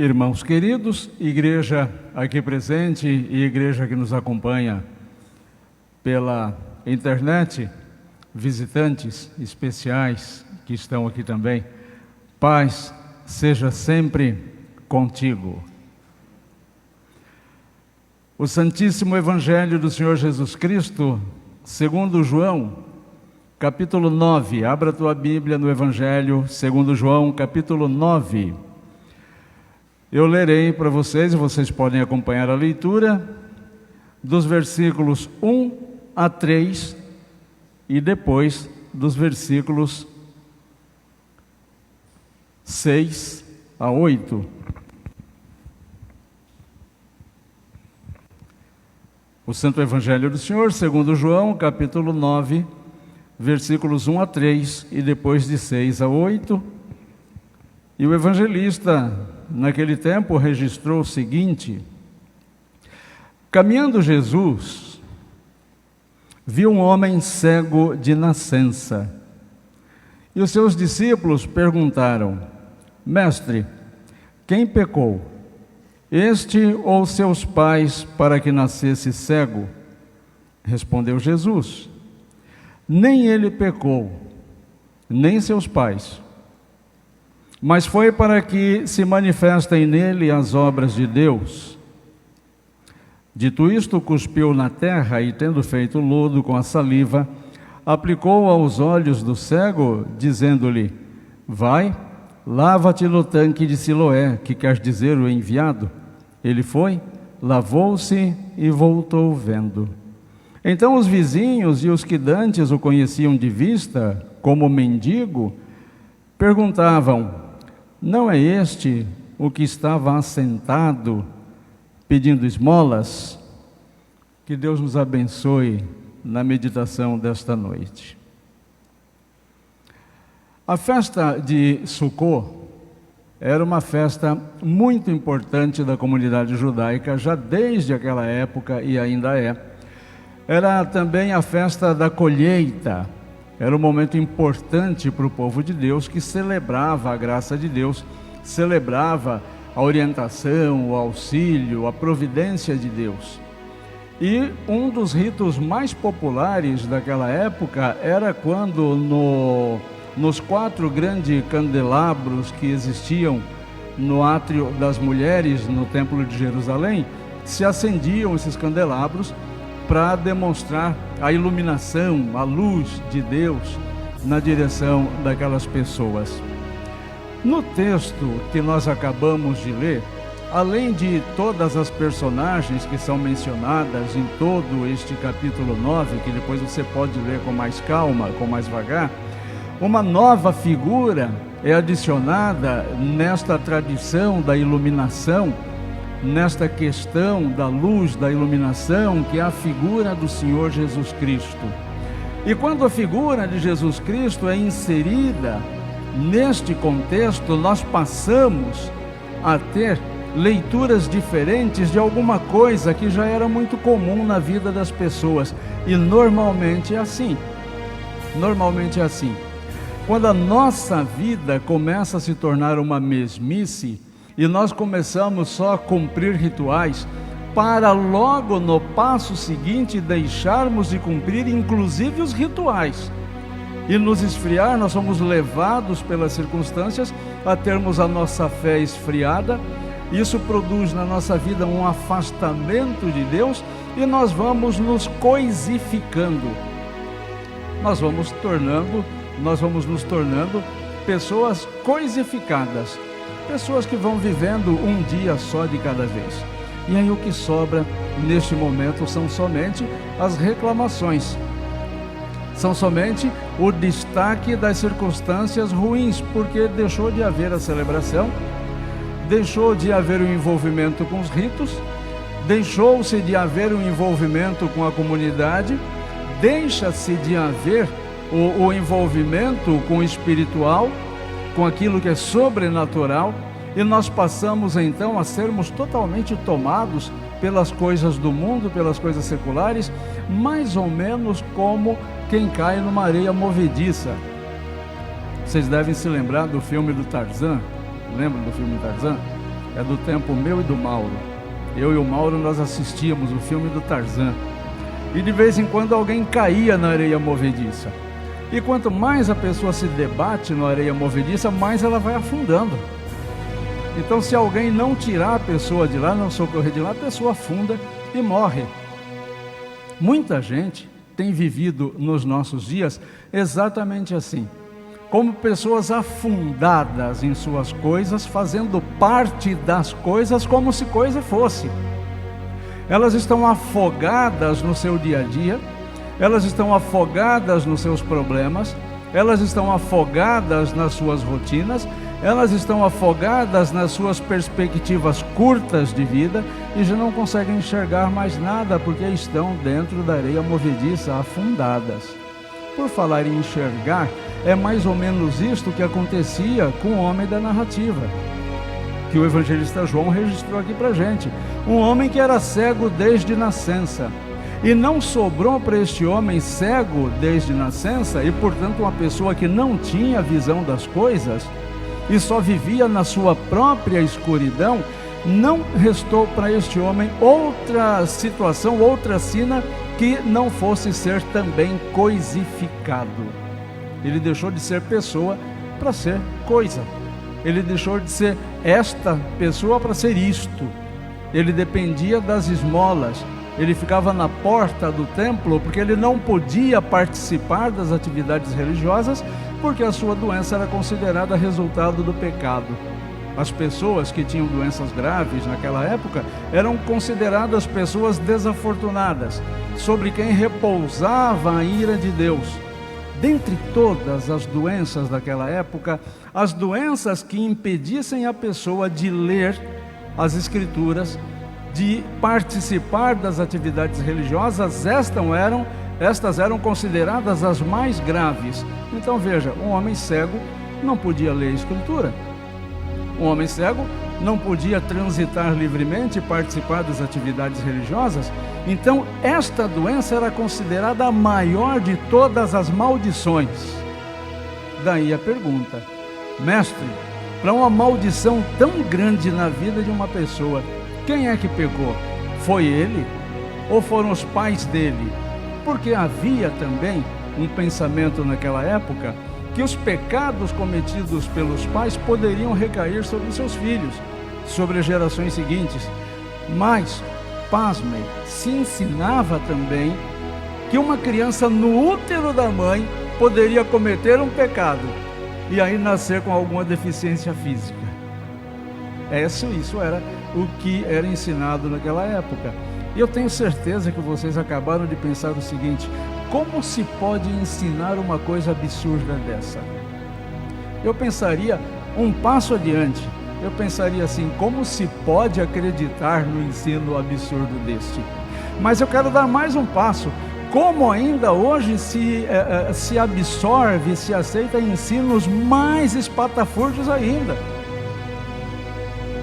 Irmãos queridos, igreja aqui presente e igreja que nos acompanha pela internet, visitantes especiais que estão aqui também, paz seja sempre contigo. O Santíssimo Evangelho do Senhor Jesus Cristo, segundo João, capítulo 9, abra a tua Bíblia no Evangelho, segundo João, capítulo 9. Eu lerei para vocês, e vocês podem acompanhar a leitura, dos versículos 1 a 3 e depois dos versículos 6 a 8. O Santo Evangelho do Senhor, segundo João, capítulo 9, versículos 1 a 3 e depois de 6 a 8. E o evangelista, naquele tempo, registrou o seguinte: caminhando Jesus, viu um homem cego de nascença. E os seus discípulos perguntaram: Mestre, quem pecou, este ou seus pais, para que nascesse cego? Respondeu Jesus: nem ele pecou, nem seus pais, mas foi para que se manifestem nele as obras de Deus. Dito isto, cuspiu na terra e, tendo feito lodo com a saliva, aplicou aos olhos do cego, dizendo-lhe: vai, lava-te no tanque de Siloé, que quer dizer o enviado. Ele foi, lavou-se e voltou vendo. Então os vizinhos e os que dantes o conheciam de vista, como mendigo, perguntavam: não é este o que estava assentado, pedindo esmolas? Que Deus nos abençoe na meditação desta noite. A festa de Sukkot era uma festa muito importante da comunidade judaica, já desde aquela época e ainda é. Era também a festa da colheita. Era um momento importante para o povo de Deus, que celebrava a graça de Deus, celebrava a orientação, o auxílio, a providência de Deus. E um dos ritos mais populares daquela época era quando nos 4 grandes candelabros que existiam no átrio das mulheres no Templo de Jerusalém, se acendiam esses candelabros para demonstrar a iluminação, a luz de Deus na direção daquelas pessoas. No texto que nós acabamos de ler, além de todas as personagens que são mencionadas em todo este capítulo 9, que depois você pode ler com mais calma, com mais vagar, uma nova figura é adicionada nesta tradição da iluminação, nesta questão da luz, da iluminação, que é a figura do Senhor Jesus Cristo. E quando a figura de Jesus Cristo é inserida neste contexto, nós passamos a ter leituras diferentes de alguma coisa que já era muito comum na vida das pessoas. E normalmente é assim. Normalmente é assim. Quando a nossa vida começa a se tornar uma mesmice, e nós começamos só a cumprir rituais, para logo no passo seguinte deixarmos de cumprir inclusive os rituais, e nos esfriar, nós somos levados pelas circunstâncias a termos a nossa fé esfriada. Isso produz na nossa vida um afastamento de Deus, e nós vamos nos coisificando, nós vamos nos tornando pessoas coisificadas, pessoas que vão vivendo um dia só de cada vez. E aí o que sobra neste momento são somente as reclamações, são somente o destaque das circunstâncias ruins, porque deixou de haver a celebração, deixou de haver o envolvimento com os ritos, deixou-se de haver o envolvimento com a comunidade, deixa-se de haver o envolvimento com o espiritual, com aquilo que é sobrenatural, e nós passamos então a sermos totalmente tomados pelas coisas do mundo, pelas coisas seculares, mais ou menos como quem cai numa areia movediça. Vocês devem se lembrar do filme do Tarzan. Lembram do filme Tarzan? é do tempo meu e do Mauro. Eu e o Mauro, nós assistíamos o filme do Tarzan. E de vez em quando alguém caía na areia movediça. E quanto mais a pessoa se debate na areia movediça, mais ela vai afundando. Então, se alguém não tirar a pessoa de lá, não socorrer de lá, a pessoa afunda e morre. Muita gente tem vivido nos nossos dias exatamente assim, como pessoas afundadas em suas coisas, fazendo parte das coisas como se coisa fosse. Elas estão afogadas no seu dia a dia, elas estão afogadas nos seus problemas, elas estão afogadas nas suas rotinas, elas estão afogadas nas suas perspectivas curtas de vida e já não conseguem enxergar mais nada porque estão dentro da areia movediça, afundadas. Por falar em enxergar, é mais ou menos isto que acontecia com o homem da narrativa, que o evangelista João registrou aqui para gente. Um homem que era cego desde nascença. E não sobrou para este homem cego desde nascença, e portanto uma pessoa que não tinha visão das coisas, e só vivia na sua própria escuridão, não restou para este homem outra situação, outra sina, que não fosse ser também coisificado. Ele deixou de ser pessoa para ser coisa. Ele deixou de ser esta pessoa para ser isto. Ele dependia das esmolas. Ele ficava na porta do templo porque ele não podia participar das atividades religiosas porque a sua doença era considerada resultado do pecado. As pessoas que tinham doenças graves naquela época eram consideradas pessoas desafortunadas, sobre quem repousava a ira de Deus. Dentre todas as doenças daquela época, as doenças que impedissem a pessoa de ler as Escrituras, de participar das atividades religiosas, estas eram consideradas as mais graves. Então veja, um homem cego não podia ler a Escritura. Um homem cego não podia transitar livremente e participar das atividades religiosas. Então esta doença era considerada a maior de todas as maldições. Daí a pergunta: mestre, para uma maldição tão grande na vida de uma pessoa, quem é que pecou? Foi ele ou foram os pais dele? Porque havia também um pensamento naquela época que os pecados cometidos pelos pais poderiam recair sobre os seus filhos, sobre as gerações seguintes. Mas, pasmem, se ensinava também que uma criança no útero da mãe poderia cometer um pecado e aí nascer com alguma deficiência física. Isso era o que era ensinado naquela época. E eu tenho certeza que vocês acabaram de pensar o seguinte: como se pode ensinar uma coisa absurda dessa? Eu pensaria um passo adiante. Eu pensaria assim: como se pode acreditar no ensino absurdo deste? Mas eu quero dar mais um passo. Como ainda hoje se absorve, se aceita ensinos mais espatafúrdios ainda.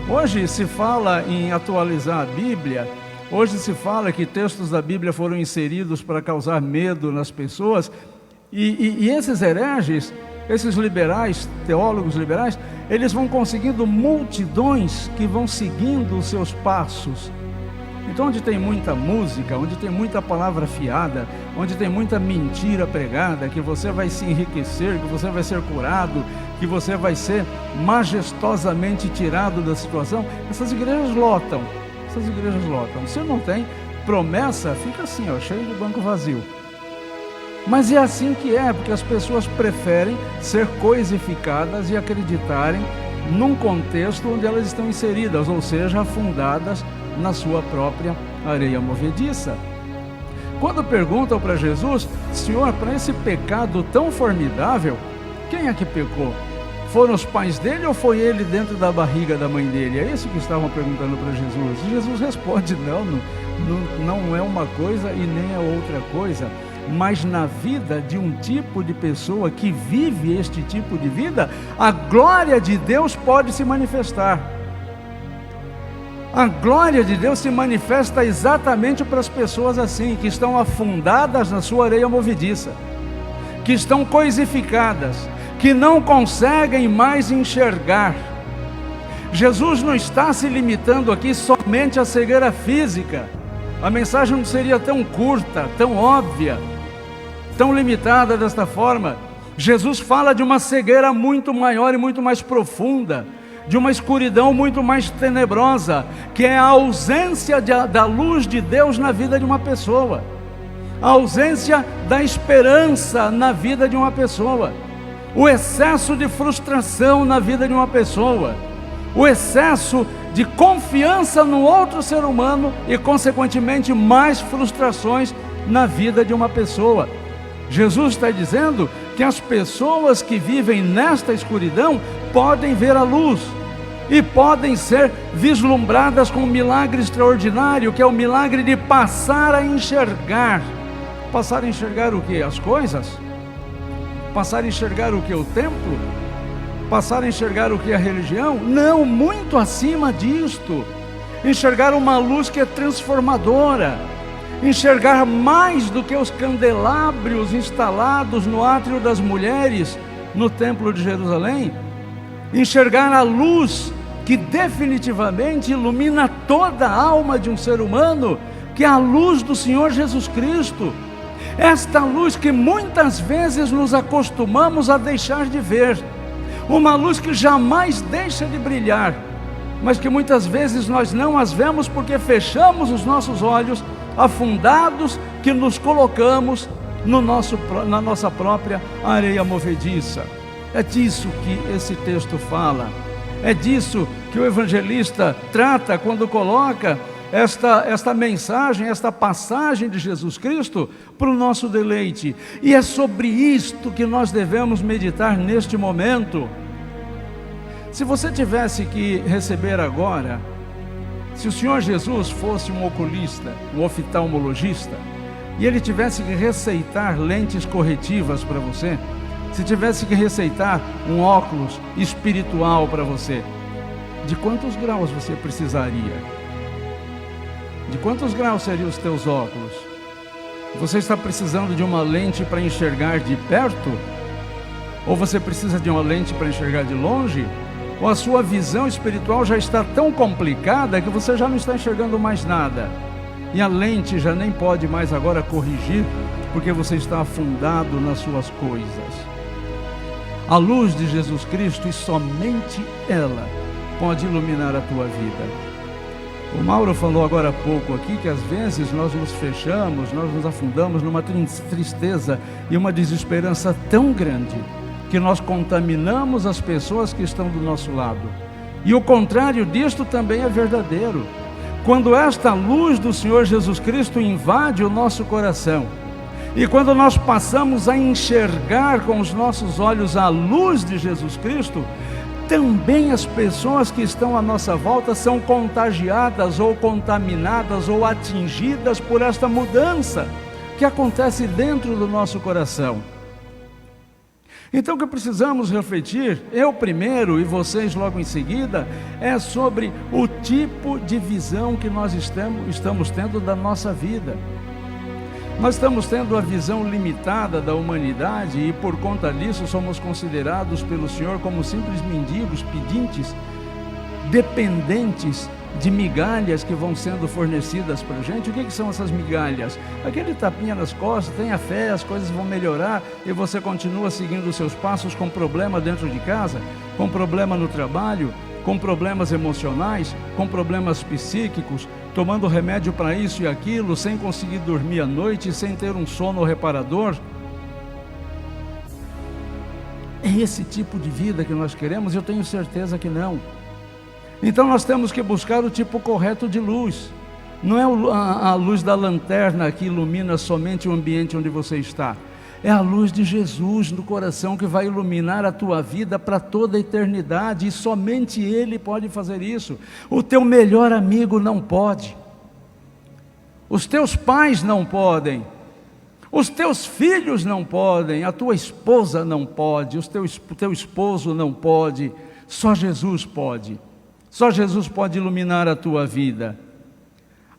Hoje se fala em atualizar a Bíblia. Hoje se fala que textos da Bíblia foram inseridos para causar medo nas pessoas, e esses hereges, esses liberais, teólogos liberais, eles vão conseguindo multidões que vão seguindo os seus passos. Então, onde tem muita música, onde tem muita palavra fiada, onde tem muita mentira pregada, que você vai se enriquecer, que você vai ser curado, que você vai ser majestosamente tirado da situação, essas igrejas lotam. Se não tem promessa, fica assim, cheio de banco vazio. Mas é assim que é, porque as pessoas preferem ser coisificadas e acreditarem num contexto onde elas estão inseridas, ou seja, afundadas na sua própria areia movediça. Quando perguntam para Jesus: Senhor, para esse pecado tão formidável, quem é que pecou? Foram os pais dele ou foi ele dentro da barriga da mãe dele? É isso que estavam perguntando para Jesus. E Jesus responde: não é uma coisa e nem é outra coisa. Mas na vida de um tipo de pessoa que vive este tipo de vida, a glória de Deus pode se manifestar. A glória de Deus se manifesta exatamente para as pessoas assim, que estão afundadas na sua areia movediça, que estão coisificadas, que não conseguem mais enxergar. Jesus não está se limitando aqui somente à cegueira física. A mensagem não seria tão curta, tão óbvia, tão limitada desta forma. Jesus fala de uma cegueira muito maior e muito mais profunda, de uma escuridão muito mais tenebrosa, que é a ausência da luz de Deus na vida de uma pessoa, a ausência da esperança na vida de uma pessoa, o excesso de frustração na vida de uma pessoa, o excesso de confiança no outro ser humano e, consequentemente, mais frustrações na vida de uma pessoa. Jesus está dizendo que as pessoas que vivem nesta escuridão podem ver a luz e podem ser vislumbradas com um milagre extraordinário, que é o milagre de passar a enxergar. Passar a enxergar o que? As coisas? Passar a enxergar o que? O templo? Passar a enxergar o que? A religião? Não, muito acima disto. Enxergar uma luz que é transformadora. Enxergar mais do que os candelabros instalados no átrio das mulheres no templo de Jerusalém. Enxergar a luz que definitivamente ilumina toda a alma de um ser humano, que é a luz do Senhor Jesus Cristo. Esta luz que muitas vezes nos acostumamos a deixar de ver, uma luz que jamais deixa de brilhar, mas que muitas vezes nós não as vemos porque fechamos os nossos olhos, afundados que nos colocamos na nossa própria areia movediça. É disso que esse texto fala, é disso que o evangelista trata quando coloca esta mensagem, esta passagem de Jesus Cristo para o nosso deleite. E é sobre isto que nós devemos meditar neste momento. Se você tivesse que receber agora, se o Senhor Jesus fosse um oculista, um oftalmologista, e ele tivesse que receitar lentes corretivas para você, se tivesse que receitar um óculos espiritual para você, de quantos graus você precisaria? De quantos graus seriam os teus óculos? Você está precisando de uma lente para enxergar de perto? Ou você precisa de uma lente para enxergar de longe? Ou a sua visão espiritual já está tão complicada que você já não está enxergando mais nada? E a lente já nem pode mais agora corrigir, porque você está afundado nas suas coisas. A luz de Jesus Cristo, e somente ela, pode iluminar a tua vida. O Mauro falou agora há pouco aqui que às vezes nós nos fechamos, nós nos afundamos numa tristeza e uma desesperança tão grande que nós contaminamos as pessoas que estão do nosso lado. E o contrário disto também é verdadeiro. Quando esta luz do Senhor Jesus Cristo invade o nosso coração, e quando nós passamos a enxergar com os nossos olhos a luz de Jesus Cristo, também as pessoas que estão à nossa volta são contagiadas ou contaminadas ou atingidas por esta mudança que acontece dentro do nosso coração. Então o que precisamos refletir, eu primeiro e vocês logo em seguida, é sobre o tipo de visão que nós estamos tendo da nossa vida. Nós estamos tendo a visão limitada da humanidade e por conta disso somos considerados pelo Senhor como simples mendigos, pedintes, dependentes de migalhas que vão sendo fornecidas para a gente. O que são essas migalhas? Aquele tapinha nas costas, tenha fé, as coisas vão melhorar e você continua seguindo os seus passos com problema dentro de casa, com problema no trabalho, com problemas emocionais, com problemas psíquicos, tomando remédio para isso e aquilo, sem conseguir dormir à noite, sem ter um sono reparador. É esse tipo de vida que nós queremos? Eu tenho certeza que não. Então nós temos que buscar o tipo correto de luz. Não é a luz da lanterna que ilumina somente o ambiente onde você está. É a luz de Jesus no coração que vai iluminar a tua vida para toda a eternidade, e somente Ele pode fazer isso. O teu melhor amigo não pode, os teus pais não podem, os teus filhos não podem, a tua esposa não pode, o teu esposo não pode, só Jesus pode. Só Jesus pode iluminar a tua vida.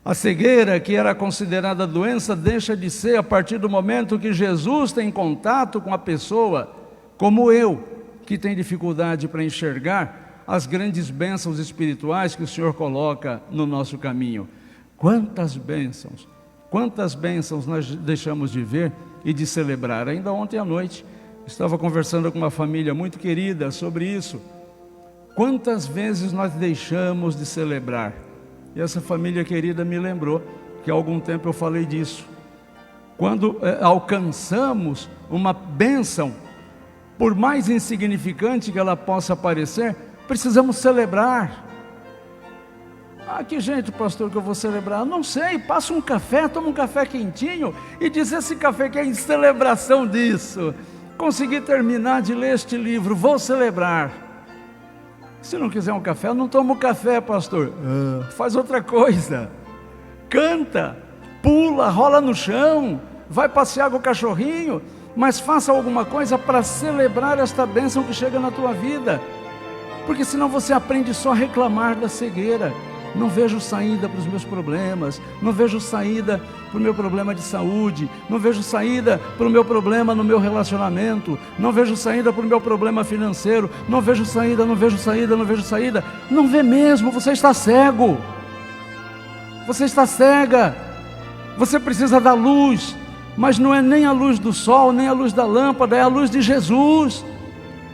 A cegueira, que era considerada doença, deixa de ser a partir do momento que Jesus tem contato com a pessoa, como eu, que tem dificuldade para enxergar, as grandes bênçãos espirituais que o Senhor coloca no nosso caminho. Quantas bênçãos nós deixamos de ver e de celebrar. Ainda ontem à noite, estava conversando com uma família muito querida sobre isso. Quantas vezes nós deixamos de celebrar? E essa família querida me lembrou que há algum tempo eu falei disso. Quando alcançamos uma bênção, por mais insignificante que ela possa parecer, precisamos celebrar. Ah, que jeito, pastor, que eu vou celebrar? Não sei, passa um café, toma um café quentinho e diz esse café que é em celebração disso. Consegui terminar de ler este livro, vou celebrar. Se não quiser um café, eu não tomo café, pastor. Faz outra coisa. Canta, pula, rola no chão, vai passear com o cachorrinho, mas faça alguma coisa para celebrar esta bênção que chega na tua vida. Porque senão você aprende só a reclamar da cegueira. Não vejo saída para os meus problemas, não vejo saída para o meu problema de saúde, não vejo saída para o meu problema no meu relacionamento, não vejo saída para o meu problema financeiro, não vejo saída. Não vê mesmo, você está cego, você está cega, você precisa da luz, mas não é nem a luz do sol, nem a luz da lâmpada, é a luz de Jesus,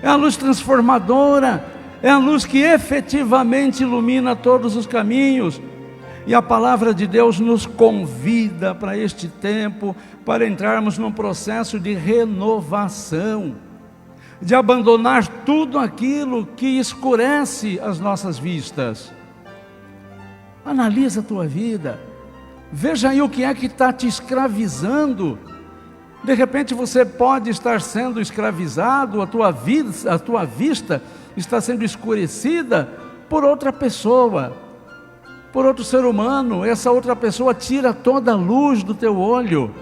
é a luz transformadora, é a luz que efetivamente ilumina todos os caminhos. E a palavra de Deus nos convida para este tempo, para entrarmos num processo de renovação, de abandonar tudo aquilo que escurece as nossas vistas. Analisa a tua vida, veja aí o que é que está te escravizando. De repente você pode estar sendo escravizado, a tua vista está sendo escurecida por outra pessoa, por outro ser humano. Essa outra pessoa tira toda a luz do teu olho.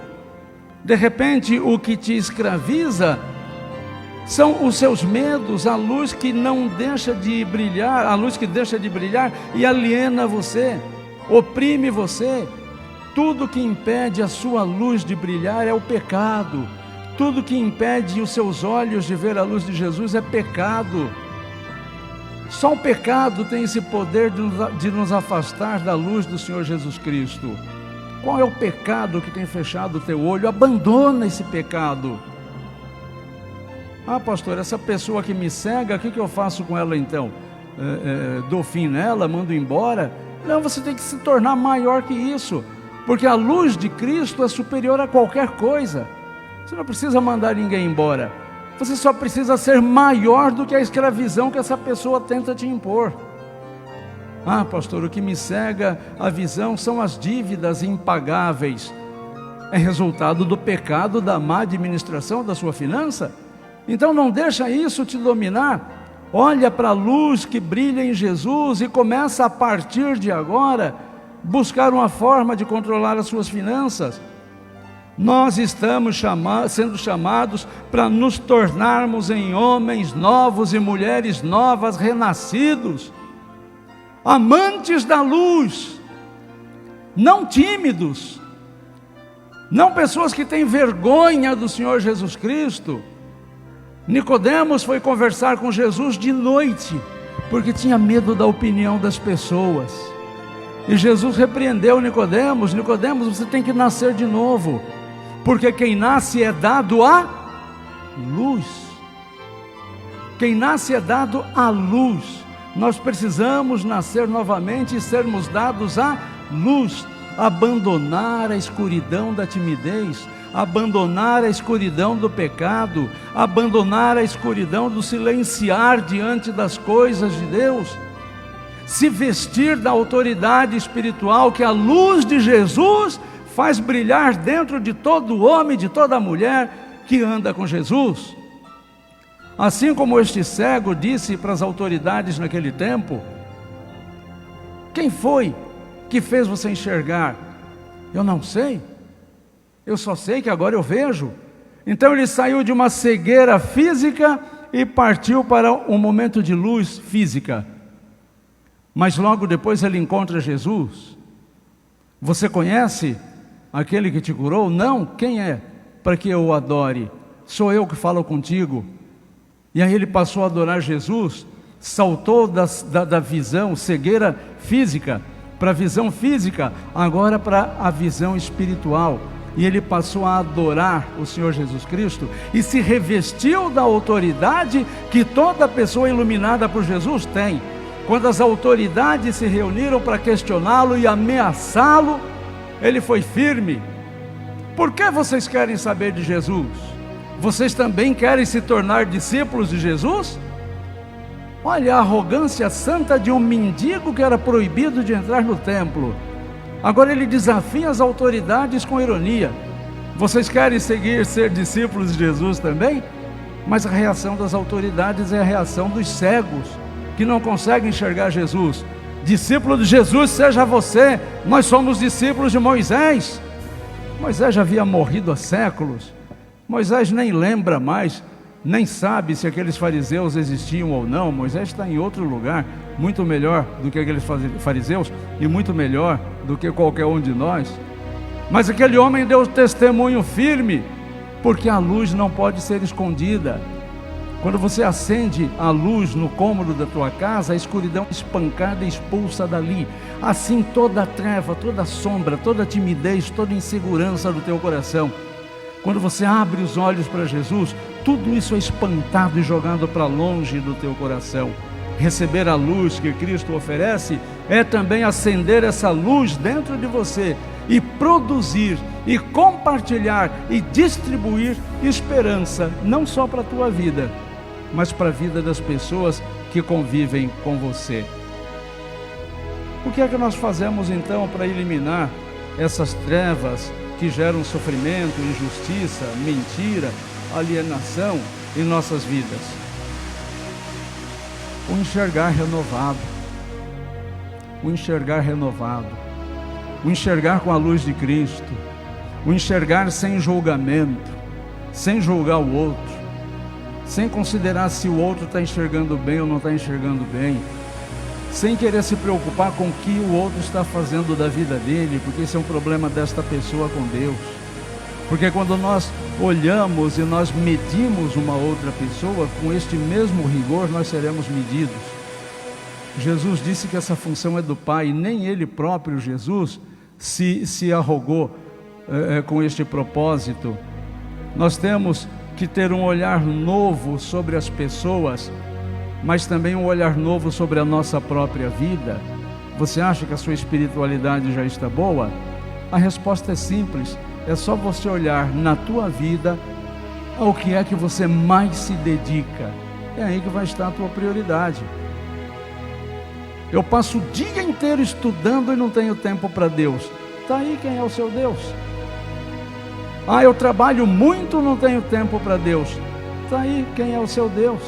De repente o que te escraviza são os seus medos, a luz que não deixa de brilhar, a luz que deixa de brilhar e aliena você, oprime você. Tudo que impede a sua luz de brilhar é o pecado. Tudo que impede os seus olhos de ver a luz de Jesus é pecado. Só o pecado tem esse poder de nos afastar da luz do Senhor Jesus Cristo. Qual é o pecado que tem fechado o teu olho? Abandona esse pecado. Ah, pastor, essa pessoa que me cega, o que eu faço com ela então? Dou fim nela, mando embora? Não, você tem que se tornar maior que isso, porque a luz de Cristo é superior a qualquer coisa. Você não precisa mandar ninguém embora, você só precisa ser maior do que a escravidão que essa pessoa tenta te impor. Ah, pastor, o que me cega a visão são as dívidas impagáveis. É resultado do pecado, da má administração da sua finança? Então não deixa isso te dominar. Olha para a luz que brilha em Jesus e começa a partir de agora buscar uma forma de controlar as suas finanças. Nós estamos sendo chamados para nos tornarmos em homens novos e mulheres novas, renascidos, amantes da luz, não tímidos, não pessoas que têm vergonha do Senhor Jesus Cristo. Nicodemos foi conversar com Jesus de noite, porque tinha medo da opinião das pessoas. E Jesus repreendeu Nicodemos: Nicodemos, você tem que nascer de novo, porque quem nasce é dado à luz. Quem nasce é dado à luz. Nós precisamos nascer novamente e sermos dados à luz. Abandonar a escuridão da timidez, abandonar a escuridão do pecado, abandonar a escuridão do silenciar diante das coisas de Deus, se vestir da autoridade espiritual que a luz de Jesus faz brilhar dentro de todo homem, de toda mulher que anda com Jesus. Assim como este cego disse para as autoridades naquele tempo: quem foi que fez você enxergar? Eu não sei, eu só sei que agora eu vejo. Então ele saiu de uma cegueira física e partiu para um momento de luz física. Mas logo depois ele encontra Jesus. Você conhece aquele que te curou? Não. Quem é? Para que eu o adore? Sou eu que falo contigo. E aí ele passou a adorar Jesus, saltou da visão, cegueira física, para a visão física, agora para a visão espiritual. E ele passou a adorar o Senhor Jesus Cristo e se revestiu da autoridade que toda pessoa iluminada por Jesus tem. Quando as autoridades se reuniram para questioná-lo e ameaçá-lo, ele foi firme. Por que vocês querem saber de Jesus? Vocês também querem se tornar discípulos de Jesus? Olha a arrogância santa de um mendigo que era proibido de entrar no templo. Agora ele desafia as autoridades com ironia. Vocês querem ser discípulos de Jesus também? Mas a reação das autoridades é a reação dos cegos, que não conseguem enxergar Jesus. Discípulo de Jesus seja você, nós somos discípulos de Moisés. Moisés já havia morrido há séculos. Moisés nem lembra mais, nem sabe se aqueles fariseus existiam ou não. Moisés está em outro lugar, muito melhor do que aqueles fariseus e muito melhor do que qualquer um de nós. Mas aquele homem deu testemunho firme, porque a luz não pode ser escondida. Quando você acende a luz no cômodo da tua casa, a escuridão espancada e expulsa dali. Assim toda a treva, toda a sombra, toda a timidez, toda a insegurança do teu coração. Quando você abre os olhos para Jesus, tudo isso é espantado e jogado para longe do teu coração. Receber a luz que Cristo oferece é também acender essa luz dentro de você e produzir e compartilhar e distribuir esperança, não só para a tua vida, mas para a vida das pessoas que convivem com você. O que é que nós fazemos então para eliminar essas trevas que geram sofrimento, injustiça, mentira, alienação em nossas vidas? O enxergar renovado, o enxergar renovado, o enxergar com a luz de Cristo, o enxergar sem julgamento, sem julgar o outro, sem considerar se o outro está enxergando bem ou não está enxergando bem, sem querer se preocupar com o que o outro está fazendo da vida dele, porque esse é um problema desta pessoa com Deus. Porque quando nós olhamos e nós medimos uma outra pessoa, com este mesmo rigor nós seremos medidos. Jesus disse que essa função é do Pai, e nem Ele próprio, Jesus, se arrogou com este propósito. Nós temos que ter um olhar novo sobre as pessoas, mas também um olhar novo sobre a nossa própria vida. Você acha que a sua espiritualidade já está boa? A resposta é simples. É só você olhar na tua vida ao que é que você mais se dedica. É aí que vai estar a tua prioridade. Eu passo o dia inteiro estudando e não tenho tempo para Deus. Está aí quem é o seu Deus. Eu trabalho muito e não tenho tempo para Deus. Está aí quem é o seu Deus.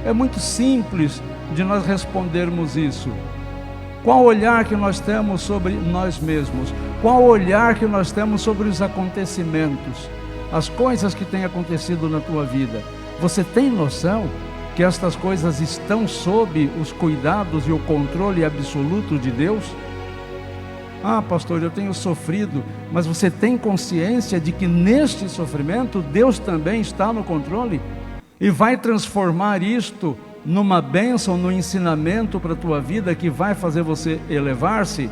É muito simples de nós respondermos isso. Qual o olhar que nós temos sobre nós mesmos? Qual o olhar que nós temos sobre os acontecimentos? As coisas que têm acontecido na tua vida. Você tem noção que estas coisas estão sob os cuidados e o controle absoluto de Deus? Pastor, eu tenho sofrido, mas você tem consciência de que neste sofrimento Deus também está no controle? E vai transformar isto numa bênção, num ensinamento para a tua vida que vai fazer você elevar-se?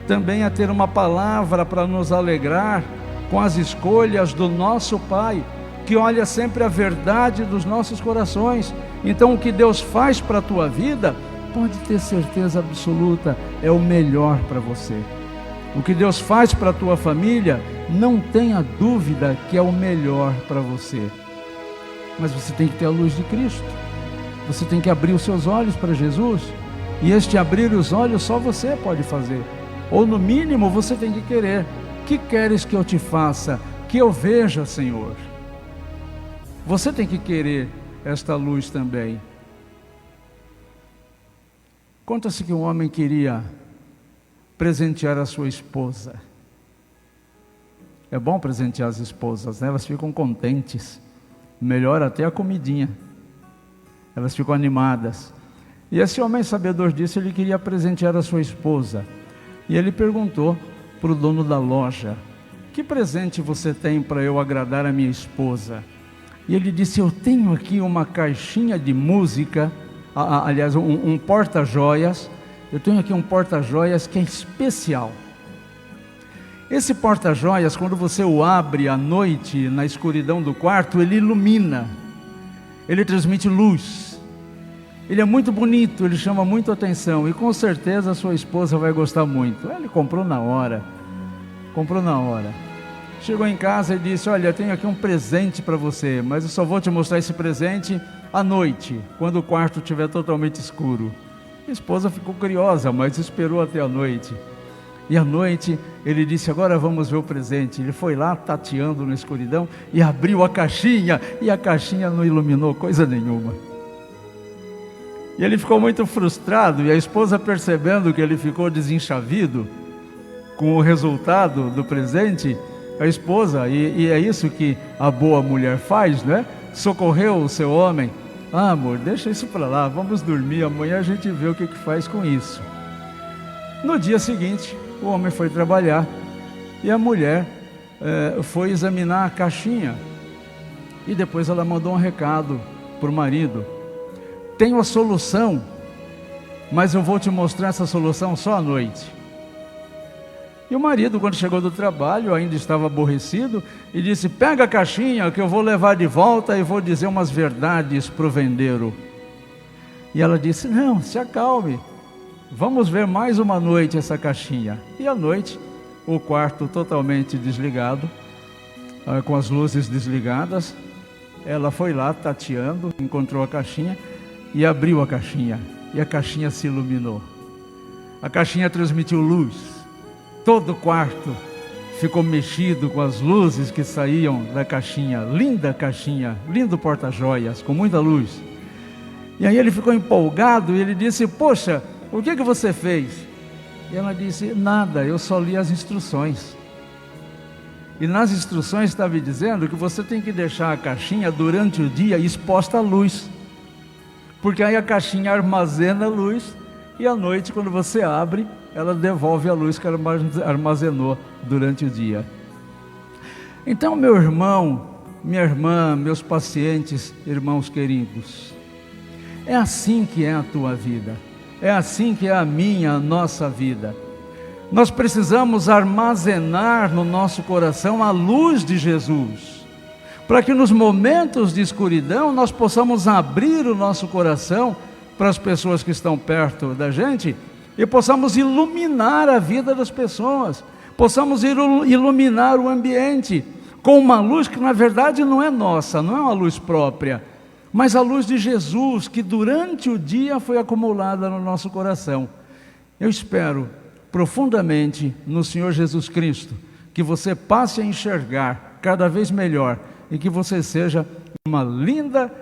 Também a ter uma palavra para nos alegrar com as escolhas do nosso Pai, que olha sempre a verdade dos nossos corações. Então o que Deus faz para a tua vida, pode ter certeza absoluta, é o melhor para você. O que Deus faz para a tua família, não tenha dúvida que é o melhor para você. Mas você tem que ter a luz de Cristo. Você tem que abrir os seus olhos para Jesus. E este abrir os olhos só você pode fazer. Ou no mínimo você tem que querer. Que queres que eu te faça? Que eu veja, Senhor. Você tem que querer esta luz também. Conta-se que um homem queria presentear a sua esposa. É bom presentear as esposas, né? Elas ficam contentes. Melhor até a comidinha. Elas ficam animadas. E esse homem sabedor disso, ele queria presentear a sua esposa. E ele perguntou para o dono da loja: que presente você tem para eu agradar a minha esposa? E ele disse: eu tenho aqui uma caixinha de música aliás, um porta-joias. Eu tenho aqui um porta-joias que é especial. Esse porta-joias, quando você o abre à noite, na escuridão do quarto, ele ilumina, ele transmite luz. Ele é muito bonito, ele chama muito atenção, e com certeza a sua esposa vai gostar muito. Ele comprou na hora. Chegou em casa e disse: olha, eu tenho aqui um presente para você, mas eu só vou te mostrar esse presente à noite, quando o quarto estiver totalmente escuro. A esposa ficou curiosa, mas esperou até a noite. E à noite ele disse: agora vamos ver o presente. Ele foi lá tateando na escuridão e abriu a caixinha, e a caixinha não iluminou coisa nenhuma. E ele ficou muito frustrado, e a esposa, percebendo que ele ficou desenchavido com o resultado do presente, a esposa, e é isso que a boa mulher faz, né? Socorreu o seu homem. Ah, amor, deixa isso para lá, vamos dormir, amanhã a gente vê o que faz com isso. No dia seguinte, o homem foi trabalhar e a mulher foi examinar a caixinha, e depois ela mandou um recado para o marido: tenho a solução, mas eu vou te mostrar essa solução só à noite. E o marido, quando chegou do trabalho, ainda estava aborrecido e disse: pega a caixinha que eu vou levar de volta e vou dizer umas verdades para o vendeiro. E ela disse: não, se acalme, vamos ver mais uma noite essa caixinha. E à noite, o quarto totalmente desligado, com as luzes desligadas, ela foi lá tateando, encontrou a caixinha e abriu a caixinha, e a caixinha se iluminou. A caixinha transmitiu luz. Todo o quarto ficou mexido com as luzes que saíam da caixinha, lindo porta-joias, com muita luz. E aí ele ficou empolgado e ele disse: poxa, o que você fez? E ela disse: nada, eu só li as instruções. E nas instruções estava dizendo que você tem que deixar a caixinha durante o dia exposta à luz, porque aí a caixinha armazena luz, e à noite, quando você abre, ela devolve a luz que ela armazenou durante o dia. Então, meu irmão, minha irmã, meus pacientes, irmãos queridos, é assim que é a tua vida, é assim que é a minha, a nossa vida. Nós precisamos armazenar no nosso coração a luz de Jesus, para que nos momentos de escuridão nós possamos abrir o nosso coração para as pessoas que estão perto da gente e possamos iluminar a vida das pessoas, possamos iluminar o ambiente com uma luz que na verdade não é nossa, não é uma luz própria, mas a luz de Jesus, que durante o dia foi acumulada no nosso coração. Eu espero profundamente no Senhor Jesus Cristo que você passe a enxergar cada vez melhor e que você seja uma linda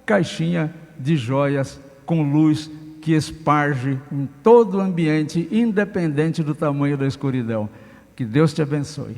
caixinha de joias com luz que esparge em todo o ambiente, independente do tamanho da escuridão. Que Deus te abençoe.